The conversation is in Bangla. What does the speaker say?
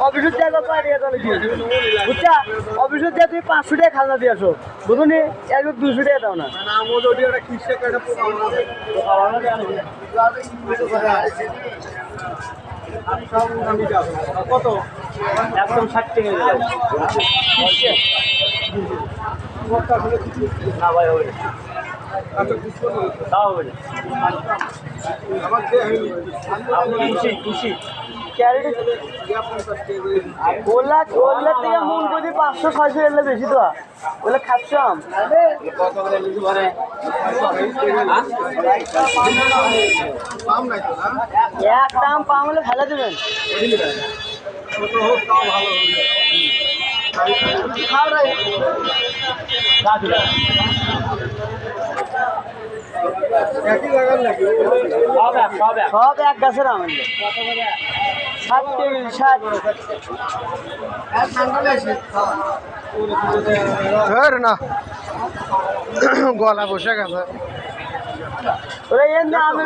অফিসের জায়গা পাঠিয়ে তাহলে কি বুঝছা অফিসের জায়গা তুমি 500 টাকা খাজনা দিয়ে আসো বুঝুন একবার 200 টাকা দাও না কত একদম 60 টাকা না ভাই হবে তাও হবে ওলা থেকে মন করে 500-600 এলে বেশি তো ওলা খাচ্ছাম এক দাম পাম হলে ফেলে দেবেন সব এক গাছের আমার 60 না গলা বসে গেছে ওরা এর না আমি